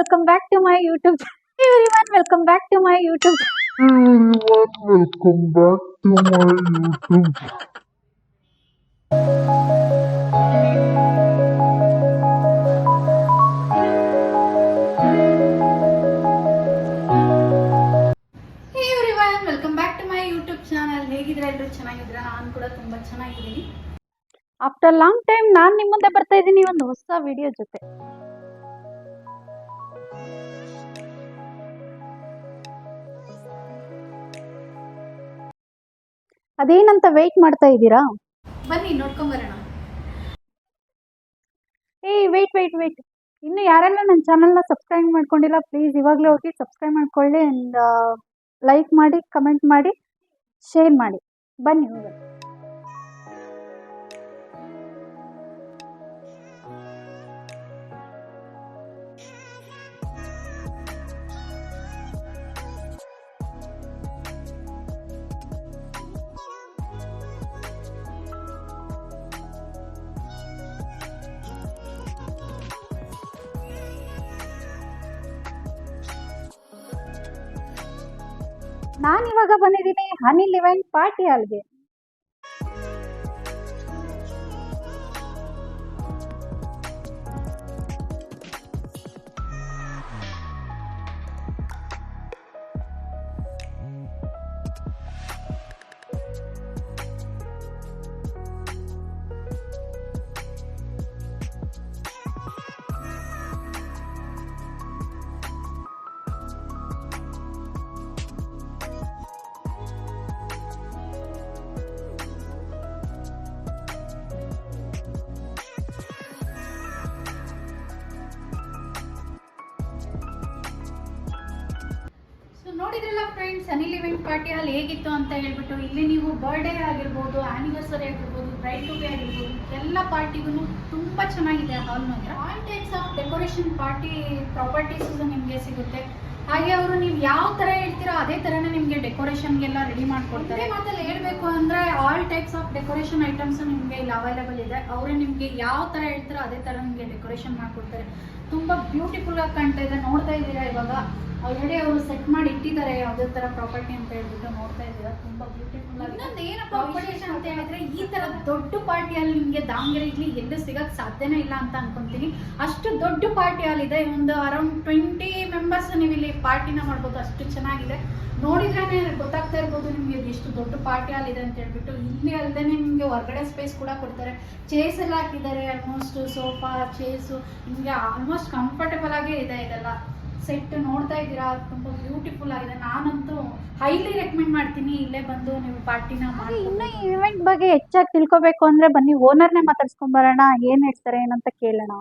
welcome back to my YouTube. Everyone, welcome back to my YouTube. Welcome back to my YouTube. Hey everyone, welcome back to my YouTube channel. ಹೇಗಿದ್ದೀರಾ ಎಲ್ಲರೂ ಚೆನ್ನಾಗಿದ್ದೀರಾ? ನಾನು ಕೂಡ ತುಂಬಾ ಚೆನ್ನಾಗಿದ್ದೀನಿ. After long time ನಾನು ನಿಮ್ಮ ಮುಂದೆ ಬರ್ತಾ ಇದ್ದೀನಿ ಒಂದು ಹೊಸ ವಿಡಿಯೋ ಜೊತೆ. ಅದೇನಂತ ವೇಟ್ ಮಾಡ್ತಾ ಇದ್ದೀರಾ? ಬನ್ನಿ ನೋಡ್ಕೊಂಡ್ ಬರೋಣ. ವೇಟ್ ಇನ್ನು ಯಾರೆಲ್ಲ ನನ್ನ ಚಾನಲ್ನ ಸಬ್ಸ್ಕ್ರೈಬ್ ಮಾಡ್ಕೊಂಡಿಲ್ಲ ಪ್ಲೀಸ್ ಇವಾಗಲೇ ಹೋಗಿ ಸಬ್ಸ್ಕ್ರೈಬ್ ಮಾಡ್ಕೊಳ್ಳಿ ಅಂಡ್ ಲೈಕ್ ಮಾಡಿ, ಕಮೆಂಟ್ ಮಾಡಿ, ಶೇರ್ ಮಾಡಿ. ಬನ್ನಿ ಹೋಗೋಣ. ನಾನು ಇವಾಗ ಬಂದಿದ್ದೀನಿ ಅನಿಲ್ ಇವೆಂಟ್ ಪಾರ್ಟಿ ಹಾಲ್ಗೆ. ನೋಡಿದ್ರಲ್ಲ friends, Anil event party hall ಹೇಗಿತ್ತು ಅಂತ ಹೇಳ್ಬಿಟ್ಟು. ಇಲ್ಲಿ ನೀವು ಬರ್ಡೇ ಆಗಿರ್ಬೋದು, ಆನಿವರ್ಸರಿ ಆಗಿರ್ಬೋದು, ಬ್ರೈಡ್ ಟು ಬಿ ಆಗಿರ್ಬೋದು, ಎಲ್ಲ ಪಾರ್ಟಿಗೂ ತುಂಬ ಚೆನ್ನಾಗಿದೆ ಹಾಲ್ ಮಾತ್ರ. All types of decoration party properties ನಿಮಗೆ ಸಿಗುತ್ತೆ. ಹಾಗೆ ಅವರು ನೀವು ಯಾವ ಥರ ಹೇಳ್ತೀರೋ ಅದೇ ಥರನೇ ನಿಮಗೆ ಡೆಕೋರೇಷನ್ಗೆಲ್ಲ ರೆಡಿ ಮಾಡಿಕೊಡ್ತಾರೆ. ಮಾತಲ್ಲಿ ಹೇಳಬೇಕು ಅಂದರೆ all types of decoration items ನಿಮಗೆ ಇಲ್ಲಿ ಅವೈಲೇಬಲ್ ಇದೆ. ಅವರೇ ನಿಮಗೆ ಯಾವ ಥರ ಹೇಳ್ತೀರೋ ಅದೇ ಥರ ನಿಮಗೆ ಡೆಕೋರೇಷನ್ ಮಾಡಿಕೊಡ್ತಾರೆ. ತುಂಬ ಬ್ಯೂಟಿಫುಲ್ ಆಗಿ ಕಾಣ್ತಾ ಇದೆ. ನೋಡ್ತಾ ಇದ್ದೀರಾ ಇವಾಗ ಆಲ್ರೆಡಿ ಅವರು ಸೆಟ್ ಮಾಡಿ ಇಟ್ಟಿದ್ದಾರೆ ಯಾವುದೇ ತರ ಪ್ರಾಪರ್ಟಿ ಅಂತ ಹೇಳ್ಬಿಟ್ಟು. ನೋಡ್ತಾ ಇದ್ದೀರಾ ತುಂಬಾ ಬ್ಯೂಟಿಫುಲ್ ಆಗಿ. ಇನ್ನೊಂದು ಏನಪ್ಪ ವಿಶೇಷ ಅಂತ ಹೇಳಿದ್ರೆ, ಈ ತರ ದೊಡ್ಡ ಪಾರ್ಟಿ ಹಾಲ್ ನಿಮಗೆ ದಾವಣಗೆರೆಯಲ್ಲಿ ಎಲ್ಲೂ ಸಿಗಕ್ ಸಾಧ್ಯನೇ ಇಲ್ಲ ಅಂತ ಅನ್ಕೊಂತೀನಿ. ಅಷ್ಟು ದೊಡ್ಡ ಪಾರ್ಟಿ ಹಾಲ್ ಇದೆ. ಒಂದು ಅರೌಂಡ್ 20 ಮೆಂಬರ್ಸ್ ನೀವು ಇಲ್ಲಿ ಪಾರ್ಟಿನ ಮಾಡ್ಬೋದು. ಅಷ್ಟು ಚೆನ್ನಾಗಿದೆ. ನೋಡಿದ್ರೆ ಗೊತ್ತಾಗ್ತಾ ಇರ್ಬೋದು ನಿಮಗೆ ಎಷ್ಟು ದೊಡ್ಡ ಪಾರ್ಟಿ ಹಾಲ್ ಇದೆ ಅಂತ ಹೇಳ್ಬಿಟ್ಟು. ಇಲ್ಲಿ ಅಲ್ಲದೆ ನಿಮಗೆ ಹೊರಗಡೆ ಸ್ಪೇಸ್ ಕೂಡ ಕೊಡ್ತಾರೆ. ಚೇರ್ಸ್ ಎಲ್ಲ ಹಾಕಿದ್ದಾರೆ. ಆಲ್ಮೋಸ್ಟ್ ಸೋಫಾ, ಚೇರ್ಸು ನಿಮಗೆ ಆಲ್ಮೋಸ್ಟ್ ಕಂಫರ್ಟಬಲ್ ಆಗೇ ಇದೆ. ಇದೆಲ್ಲ ಸೆಟ್ ನೋಡ್ತಾ ಇದ್ದೀರಾ, ತುಂಬ ಬ್ಯೂಟಿಫುಲ್ ಆಗಿದೆ. ನಾನಂತೂ ಹೈಲಿ ರೆಕಮೆಂಡ್ ಮಾಡ್ತೀನಿ ಇಲ್ಲೇ ಬಂದು ನೀವು ಪಾರ್ಟಿನ ಮಾಡಿ. ಇನ್ನು ಈ ಇವೆಂಟ್ ಬಗ್ಗೆ ಹೆಚ್ಚಾಗಿ ತಿಳ್ಕೊಬೇಕು ಅಂದ್ರೆ ಬನ್ನಿ ಓನರ್ನೇ ಮಾತಾಡ್ಸ್ಕೊಂಡ್ ಬರೋಣ. ಏನ್ ಹೇಳ್ತಾರೆ ಏನಂತ ಕೇಳೋಣ.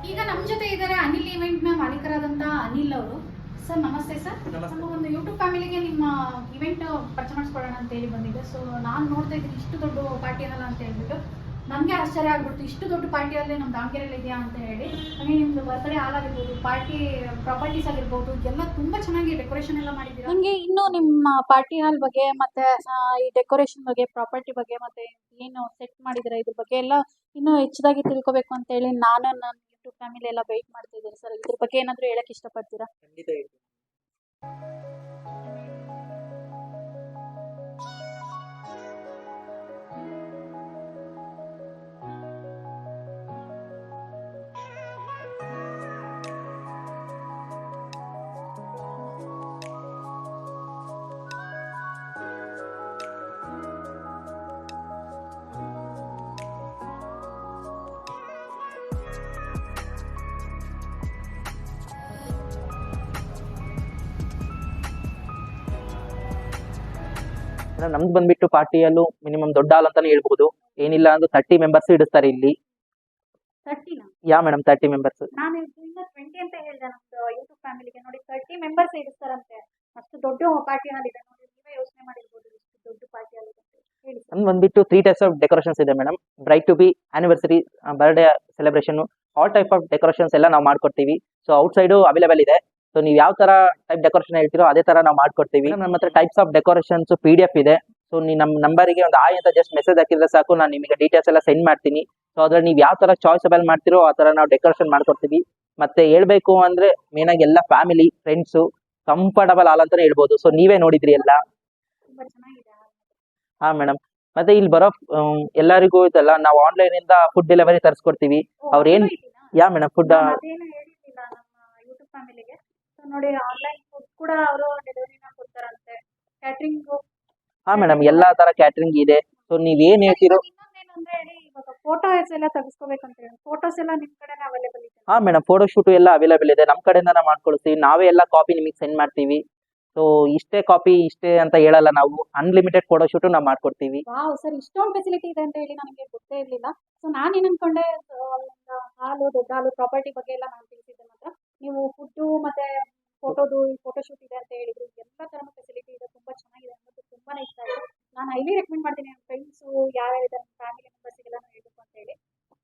ಈಗ ನಮ್ಮ ಜೊತೆ ಇದ್ದಾರೆ ಅನಿಲ್ ಇವೆಂಟ್ ನ ಮಾಲೀಕರಾದಂತಹ ಅನಿಲ್ ಅವರು. ಸರ್ ನಮಸ್ತೆ ಸರ್. ನಮ್ಮ ಒಂದು ಯೂಟ್ಯೂಬ್ ಫ್ಯಾಮಿಲಿಗೆ ನಿಮ್ಮ ಇವೆಂಟ್ ಪರಿಚಯ ಮಾಡಿಸ್ಕೊಡೋಣ ಅಂತ ಹೇಳಿ ಬಂದಿದೆ. ಸೊ ನಾನು ನೋಡ್ತಾ ಇದ್ದೀನಿ ಇಷ್ಟು ದೊಡ್ಡ ಪಾರ್ಟಿ ಅಲ್ಲ ಅಂತ ಹೇಳ್ಬಿಟ್ಟು. ನನಗೆ ಆಶ್ಚರ್ಯ ಆಗ್ಬಿಡ್ತು, ಇಷ್ಟು ದೊಡ್ಡ ಪಾರ್ಟಿಯಲ್ಲಿ ನಮ್ಮ ದಾವಣಗೆರೆಯಲ್ಲಿ ಇದೆಯಾ ಅಂತ ಹೇಳಿ. ಹಾಗೆ ನಿಮ್ದು ಬರ್ತ್ಡೇ ಹಾಲ್ ಆಗಿರ್ಬೋದು, ಪಾರ್ಟಿ ಪ್ರಾಪರ್ಟೀಸ್ ಆಗಿರ್ಬೋದು, ಎಲ್ಲ ತುಂಬ ಚೆನ್ನಾಗಿ ಡೆಕೋರೇಷನ್ ಎಲ್ಲ ಮಾಡಿದ್ದೀರಾ. ನನಗೆ ಇನ್ನೂ ನಿಮ್ಮ ಪಾರ್ಟಿ ಹಾಲ್ ಬಗ್ಗೆ ಮತ್ತೆ ಈ ಡೆಕೋರೇಷನ್ ಬಗ್ಗೆ, ಪ್ರಾಪರ್ಟಿ ಬಗ್ಗೆ, ಮತ್ತೆ ಏನು ಸೆಟ್ ಮಾಡಿದ್ದೀರಾ ಇದ್ರ ಬಗ್ಗೆ ಎಲ್ಲ ಇನ್ನೂ ಹೆಚ್ಚದಾಗಿ ತಿಳ್ಕೊಬೇಕು ಅಂತ ಹೇಳಿ ನಾನು ನನ್ನ ಯೂಟ್ಯೂಬ್ ಫ್ಯಾಮಿಲಿ ಎಲ್ಲ ವೆಯ್ಟ್ ಮಾಡ್ತಿದ್ದೀನಿ ಸರ್. ಇದ್ರ ಬಗ್ಗೆ ಏನಾದರೂ ಹೇಳಕ್ಕೆ ಇಷ್ಟಪಡ್ತೀರಾ? ಖಂಡಿತ ಹೇಳ್ತೀನಿ. ನಮ್ದು ಬಂದ್ಬಿಟ್ಟು ಪಾರ್ಟಿಯಲ್ಲೂ ಮಿನಿಮಮ್ ದೊಡ್ಡ ಹಾಲ್ ಅಂತಾನೆ ಹೇಳ್ಬಹುದು. ಏನಿಲ್ಲ ಅಂದ್ರೆ 30 ಮೆಂಬರ್ಸ್ ಇಡಿಸ್ತಾರೆ ಇಲ್ಲಿ. 30 ಯಾ ಮೇಡಮ್ 30 ಮೆಂಬರ್ಸ್. ನಾನು 20 ಅಂತ ಹೇಳಿದೆ ನಮ್ದು ಯೂಟ್ಯೂಬ್ ಫ್ಯಾಮಿಲಿಗೆ. ನೋಡಿ 30 ಮೆಂಬರ್ಸ್ ಇಡಿಸ್ತಾರಂತೆ. ಅಷ್ಟು ದೊಡ್ಡ ಪಾರ್ಟಿ ಹಾಲ್ ಇದೆ. ನೋಡಿ ನೀವೇ ಯೋಚನೆ ಮಾಡಿರ್ಬೋದು ಎಷ್ಟು ದೊಡ್ಡ ಪಾರ್ಟಿ ಹಾಲ್ ಇದೆ ಅಂತ ಹೇಳಿ. ನಮ್ದು ಬಂದ್ಬಿಟ್ಟು 3 ಟೈಪ್ಸ್ ಆಫ್ ಡೆಕೋರೇಷನ್ಸ್ ಇದೆ madam. Bride to be, anniversary, birthday celebration, all type of decorations ಎಲ್ಲ ನಾವು ಮಾಡ್ಕೊಡ್ತೀವಿ. ಸೊ ಔಟ್ ಸೈಡು ಅವೈಲೇಬಲ್ ಇದೆ. ಸೊ ನೀವು ಯಾವ ತರ ಟೈಪ್ ಡೆಕೋರೇಷನ್ ಹೇಳ್ತೀರೋ ಅದೇ ತರ ನಾವು ಮಾಡ್ಕೊಡ್ತೀವಿ. ನಮ್ಮ ಹತ್ರ ಟೈಪ್ಸ್ ಆಫ್ ಡೆಕೋರೇಷನ್ಸ್ PDF ಇದೆ. ಸೊ ನೀವು ನಮ್ಮ ನಂಬರಿಗೆ ಒಂದು ಆಯ್ ಅಂತ ಜಸ್ಟ್ ಮೆಸೇಜ್ ಹಾಕಿದ್ರೆ ಸಾಕು, ನಾನು ನಿಮಗೆ ಡೀಟೇಲ್ಸ್ ಎಲ್ಲ ಸೆಂಡ್ ಮಾಡ್ತೀನಿ. ಸೊ ಅದ್ರಲ್ಲಿ ನೀವು ಯಾವ ಥರ ಚಾಯ್ಸಬಲ್ ಮಾಡ್ತೀರೋ ಆ ಥರ ನಾವು ಡೆಕೋರೇಷನ್ ಮಾಡ್ಕೊಡ್ತೀವಿ. ಮತ್ತೆ ಹೇಳ್ಬೇಕು ಅಂದರೆ ಮೇನಾಗಿ ಎಲ್ಲ ಫ್ಯಾಮಿಲಿ ಫ್ರೆಂಡ್ಸು ಕಂಫರ್ಟಬಲ್ ಹಾಲ್ ಅಂತಲೇ ಹೇಳ್ಬೋದು. ಸೊ ನೀವೇ ನೋಡಿದ್ರಿ ಎಲ್ಲ. ತುಂಬಾ ಚೆನ್ನಾಗಿದೆ hall. ಹಾಂ ಮೇಡಮ್. ಮತ್ತೆ ಇಲ್ಲಿ ಬರೋ ಎಲ್ಲರಿಗೂ ಇದೆಲ್ಲ ನಾವು ಆನ್ಲೈನಿಂದ ಫುಡ್ ಡೆಲಿವರಿ ತರಿಸ್ಕೊಡ್ತೀವಿ. ಅವ್ರು ಏನು ಯಾ ಮೇಡಮ್ ಫುಡ್ ನಾನು ಅದೇನು ಹೇಳಿರ್ಲಿಲ್ಲ ನಮ್ಮ ಯೂಟ್ಯೂಬ್ ಫ್ಯಾಮಿಲಿಗೆ. ಸೊ ನೋಡಿ ಆನ್ಲೈನ್ ಫುಡ್ ಕೂಡ ಅವರು ಡೆಲಿವರಿನ ಕೊಡ್ತಾರಂತೆ. ಕ್ಯಾಟ್ರಿಂಗ್ ಹಾಂ ಮೇಡಮ್, ಎಲ್ಲ ಥರ ಕ್ಯಾಟ್ರಿಂಗ್ ಇದೆ. ಸೊ ನೀವೇನು ಹೇಳ್ತೀರೋ. ಇನ್ನೊಂದೇನು ಅಂದ್ರೆ ಹೇಳಿ, ಇವಾಗ ಫೋಟೋಸ್ ಎಲ್ಲ ತೆಗೆಸ್ಕೋಬೇಕಂತ ಹೇಳಿ ಫೋಟೋಸ್ ಎಲ್ಲ ನಿಮ್ ಕಡೆನೇ ಅವೈಲೇಬಲ್ ಇದೆ? ಹಾಂ ಮೇಡಮ್, ಫೋಟೋ ಶೂಟು ಎಲ್ಲ ಅವೈಲೇಬಲ್ ಇದೆ. ನಮ್ಮ ಕಡೆಯಿಂದನೇ ಮಾಡ್ಕೊಳ್ತೀವಿ. ನಾವೇ ಎಲ್ಲ ಕಾಪಿ ನಿಮಗೆ ಸೆಂಡ್ ಮಾಡ್ತೀವಿ. ಸೊ ಇಷ್ಟೇ ಕಾಪಿ ಇಷ್ಟೇ ಅಂತ ಹೇಳಲ್ಲ ನಾವು, ಅನ್ಲಿಮಿಟೆಡ್ ಫೋಟೋ ಶೂಟು ನಾವು ಮಾಡ್ಕೊಡ್ತೀವಿ. ವಾವ್ ಸರ್, ಇಷ್ಟೊಂದು ಫೆಸಿಲಿಟಿ ಇದೆ ಅಂತ ಹೇಳಿ ನನಗೆ ಗೊತ್ತೇ ಇರಲಿಲ್ಲ. ಸೊ ನಾನು ಏನು ಅನ್ಕೊಂಡೆ, ಹಾಲು ದೊಡ್ಡ ಹಾಲು ಪ್ರಾಪರ್ಟಿ ಬಗ್ಗೆ ಎಲ್ಲ ನಾನು ತಿಳಿಸಿದ್ದೆ. ಮಾತ್ರ ನೀವು ಫುಡ್ಡು ಮತ್ತೆ ಫೋಟೋದು ಫೋಟೋ ಶೂಟ್ ಇದೆ ಅಂತ ಹೇಳಿದ್ರು. ಎಲ್ಲ ಥರನೂ ಫೆಸಿಲಿಟಿ ಇದೆ, ತುಂಬ ಚೆನ್ನಾಗಿದೆ ಅನ್ನೋದು ತುಂಬಾ ಇಷ್ಟ ಆಯಿತು. ನಾನು ಹೈಲಿ ರೆಕಮೆಂಡ್ ಮಾಡ್ತೀನಿ ನನ್ನ ಫ್ರೆಂಡ್ಸು ಯಾರ್ಯಾರು ಇದ್ದಾರೆ ನಿಮ್ಮ ಫ್ಯಾಮಿಲಿ ಮೆಂಬರ್ಸಿಗೆಲ್ಲ ಹೇಳ್ಬೇಕು ಅಂತ ಹೇಳಿ.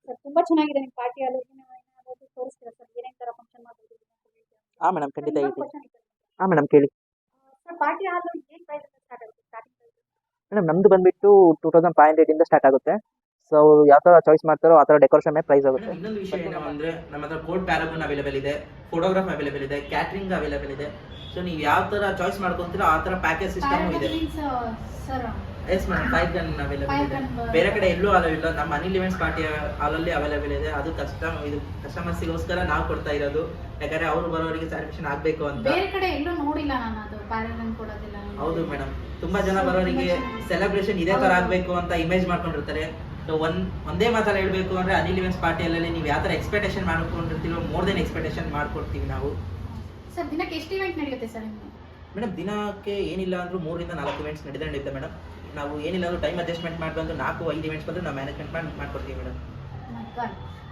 ಸರ್ ತುಂಬ ಚೆನ್ನಾಗಿದೆ ನಿಮ್ಮ ಪಾರ್ಟಿ ಹಾಲು. ಏನಾದರೂ ತೋರಿಸ್ತೀರಾ ಸರ್, ಏನೇನು ಥರ ಫಂಕ್ಷನ್ ಮಾಡ್ಬೋದು ಅಂತ ಹೇಳ್ತೀರಾ? ಹಾಂ ಮೇಡಮ್, ಖಂಡಿತ ಹೇಳ್ತೀನಿ. ಕ್ವಶನ್ ಇದೆ ಹಾಂ ಮೇಡಮ್, ಕೇಳಿ. ಸರ್, ಪಾರ್ಟಿ ಹಾಲು ಏನು ಪ್ರೈಸ್ ಸ್ಟಾರ್ಟ್ ಆಗುತ್ತೆ? ಸ್ಟಾರ್ಟಿಂಗ್ ಪ್ರೈಸ್ ಮೇಡಮ್ ನಮ್ದು ಬಂದ್ಬಿಟ್ಟು 2500 ಇಂದ ಸ್ಟಾರ್ಟ್ ಆಗುತ್ತೆ. ಸೊ ಯಾವ ಥರ ಚಾಯ್ಸ್ ಮಾಡ್ತಾರೋ ಆ ಥರ ಡೆಕೋರೇಷನ್ ಮೇಲೆ ಪ್ರೈಸ್ ಆಗುತ್ತೆ. ಇನ್ನೊಂದು ವಿಷಯ ಏನು ಅಂದ್ರೆ ನಮ್ಮ ಹತ್ರ ಕೋಡ್ ಪ್ಯಾರಾಗನ್ ಅವೈಲೇಬಲ್ ಇದೆ, ಫೋಟೋಗ್ರಾಫ್ ಅವೈಲೇಬಲ್ ಇದೆ, ಕ್ಯಾಟ್ರಿಂಗ್ ಅವೈಲೇಬಲ್ ಇದೆ. ಸೊ ನೀವು ಯಾವ ತರ ಚಾಯ್ಸ್ ಮಾಡ್ಕೊಂತೀರೋ ಆ ತರ ಪ್ಯಾಕೇಜ್ ಸಿಸ್ಟಮ್ ಇದೆ. Sir yes madam, 5 gun available Five ಇದೆ. gun ಬೇರೆ ಕಡೆ ಎಲ್ಲೂ ಅಲೋ ಇಲ್ಲ. ನಮ್ಮ ಅನಿಲ್ ಇವೆಂಟ್ಸ್ ಪಾರ್ಟಿ ಹಾಲಲ್ಲಿ ಅವೈಲೇಬಲ್ ಇದೆ. ಅದು ಕಸ್ಟಮರ್ಸಿಗೋಸ್ಕರ ನಾವು ಕೊಡ್ತಾ ಇರೋದು, ಯಾಕಂದ್ರೆ ಅವರು ಬರೋರಿಗೆ ಸ್ಯಾಟಿಸ್ಫ್ಯಾಕ್ಷನ್ ಆಗಬೇಕು ಅಂತ. ಬೇರೆ ಕಡೆ ಎಲ್ಲೂ ನೋಡಿಲ್ಲ ನಾನು ಅದು ಪ್ಯಾರಗನ್ ಕೊಡೋದಿಲ್ಲ. ಹೌದು ಮೇಡಮ್, ತುಂಬಾ ಜನ ಬರೋರಿಗೆ ಸೆಲೆಬ್ರೇಷನ್ ಇದೇ ತರ ಆಗಬೇಕು ಅಂತ ಇಮೇಜ್ ಮಾಡ್ಕೊಂಡಿರ್ತಾರೆ. ಸೊ ಒಂದೇ ಮಾತಲ್ಲಿ ಹೇಳ್ಬೇಕು ಅಂದ್ರೆ ಅನಿಲ್ ಇವೆಂಟ್ಸ್ ಪಾರ್ಟಿಯಲ್ಲಿ ನೀವು ಯಾವ ತರ ಎಕ್ಸ್ಪೆಕ್ಟೇಷನ್ ಮಾಡ್ಕೊಂಡಿರ್ತೀರೋ ಮೋರ್ ದೆನ್ ಎಕ್ಸ್ಪೆಕ್ಟೇಷನ್ ಮಾಡ್ಕೊಡ್ತೀವಿ ನಾವು. ಸರ್ ದಿನಕ್ಕೆ ಎಷ್ಟು ಇವೆಂಟ್ ನಡೆಯುತ್ತೆ ಸರ್ ನಿಮಗೆ? ಮೇಡಮ್ ದಿನಕ್ಕೆ ಏನಿಲ್ಲ ಅಂದ್ರೂ 3 ರಿಂದ 4 ಇವೆಂಟ್ಸ್ ನಡೆಯುತ್ತೆ ಮೇಡಮ್. ನಾವು ಏನಿಲ್ಲ ಅಂದ್ರೂ ಟೈಮ್ ಅಡ್ಜಸ್ಟ್ಮೆಂಟ್ ಮಾಡ್ಬಂದು 4-5 ಇವೆಂಟ್ಸ್ ಬಂದು ನಾವು ಮ್ಯಾನೇಜ್ಮೆಂಟ್ ಮಾಡ್ಕೊಡ್ತೀವಿ ಮೇಡಮ್.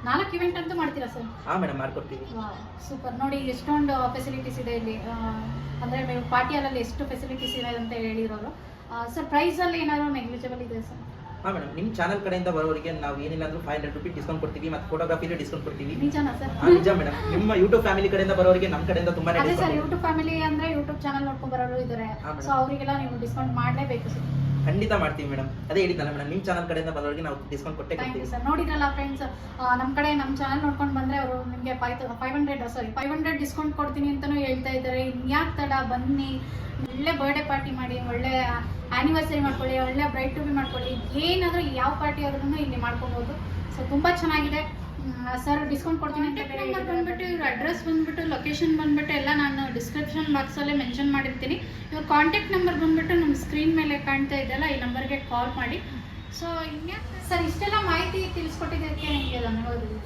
4 ಇವೆಂಟ್ ಅಂತೂ ಮಾಡ್ತೀರಾ ಸರ್? ಹಾಂ ಮೇಡಮ್, ಮಾಡ್ಕೊಡ್ತೀವಿ. ಸೂಪರ್. ನೋಡಿ ಎಷ್ಟೊಂದು ಫೆಸಿಲಿಟೀಸ್ ಇದೆ ಇಲ್ಲಿ. ಅಂದರೆ ನೀವು ಪಾರ್ಟಿ ಹಾಲಲ್ಲಿ ಎಷ್ಟು ಫೆಸಿಲಿಟೀಸ್ ಇದೆ ಅಂತ ಹೇಳಿರೋರು. ಸರ್ ಪ್ರೈಸಲ್ಲಿ ಏನಾದರೂ ನೆಗ್ಲಿಜಿಬಲ್ ಇದೆ ಸರ್? ಹಾಂ ಮೇಡಮ್, ನಿಮ್ಮ ಚಾನಲ್ ಕಡೆಯಿಂದ ಬರೋರಿಗೆ ನಾವು ಏನಿಲ್ಲ ಅಂದ್ರೂ 500 ರೂಪೀಸ್ ಡಿಸ್ಕೌಂಟ್ ಕೊಡ್ತೀವಿ. ಮತ್ತು ಫೋಟೋಗ್ರಫಿಲಿ ಡಿಸ್ಕೌಂಟ್ ಕೊಡ್ತೀವಿ. ನಿಜನಾ ಸರ್? ನಿಜ ಮೇಡಮ್. ನಿಮ್ಮ ಯೂಟ್ಯೂಬ್ ಫ್ಯಾಮಿಲಿ ಕಡೆಯಿಂದ ಬರೋರಿಗೆ ನಮ್ಮ ಕಡೆಯಿಂದ ತುಂಬಾನೇ ಅದೇ ಸರ್, ಡಿಸ್ಕೌಂಟ್. ಯೂಟ್ಯೂಬ್ ಫ್ಯಾಮಿಲಿ ಅಂದರೆ ಯೂಟ್ಯೂಬ್ ಚಾನಲ್ ನೋಡ್ಕೊಂಡು ಬರೋರು ಇದ್ದಾರೆ. ಹಾ, madam. ಸೊ ಅವರಿಗೆಲ್ಲ ನೀವು ಡಿಸ್ಕೌಂಟ್ ಮಾಡಲೇಬೇಕು ಸರ್. ಖಂಡಿತ ಮಾಡ್ತೀವಿ ಮೇಡಮ್. ಅದೇ ಹೇಳಿದ್ನಲ್ಲ ಮೇಡಮ್, ನಿಮ್ಮ ಚಾನಲ್ ಕಡೆಯಿಂದ ಬರೋರಿಗೆ ನಾವು ಡಿಸ್ಕೌಂಟ್ ಕೊಟ್ಟೇ ಥ್ಯಾಂಕ್ ಯು ಕೊಡ್ತೀವಿ. ಸರ್. ನೋಡಿದ್ರಲ್ಲ ಫ್ರೆಂಡ್ಸ್, ನಮ್ಮ ಚಾನಲ್ ನೋಡ್ಕೊಂಡು ಬಂದರೆ ಅವರು ನಿಮಗೆ 500 ಡಿಸ್ಕೌಂಟ್ ಕೊಡ್ತೀನಿ ಅಂತಲೂ ಹೇಳ್ತಾ ಇದ್ದಾರೆ. ಇನ್ಯಾಕೆ ತಡ, ಬನ್ನಿ, ಒಳ್ಳೆ ಬರ್ಡೇ ಪಾರ್ಟಿ ಮಾಡಿ, ಒಳ್ಳೆ ಆ್ಯನಿವರ್ಸರಿ ಮಾಡ್ಕೊಳ್ಳಿ, ಒಳ್ಳೆ ಬ್ರೈಡ್ ಟು ಬಿ ಮಾಡ್ಕೊಳ್ಳಿ. ಏನಾದರೂ ಯಾವ ಪಾರ್ಟಿ ಆದ್ರೂ ಇಲ್ಲಿ ಮಾಡ್ಕೊಬೋದು. ಸೊ ತುಂಬ ಚೆನ್ನಾಗಿದೆ ಸರ್. ಡಿಸ್ಕೌಂಟ್ ಕೊಡ್ತೀನಿ ಅಂತ ನಂಬರ್ ಬಂದುಬಿಟ್ಟು, ಇವ್ರ ಅಡ್ರೆಸ್ ಬಂದುಬಿಟ್ಟು, ಲೊಕೇಶನ್ ಬಂದುಬಿಟ್ಟು ಎಲ್ಲ ನಾನು ಡಿಸ್ಕ್ರಿಪ್ಷನ್ ಬಾಕ್ಸಲ್ಲೇ ಮೆನ್ಷನ್ ಮಾಡಿರ್ತೀನಿ. ಇವ್ರ ಕಾಂಟ್ಯಾಕ್ಟ್ ನಂಬರ್ ಬಂದುಬಿಟ್ಟು ನಮ್ಮ ಸ್ಕ್ರೀನ್ ಮೇಲೆ ಕಾಣ್ತಾ ಇದೆಯಲ್ಲ, ಈ ನಂಬರ್ಗೆ ಕಾಲ್ ಮಾಡಿ. ಸೊ ಇನ್ಯಾಕೆ ಸರ್ ಇಷ್ಟೆಲ್ಲ ಮಾಹಿತಿ ತಿಳಿಸ್ಕೊಟ್ಟಿದ್ದಕ್ಕೆ ನಿಮಗೆ ಧನ್ಯವಾದಗಳು.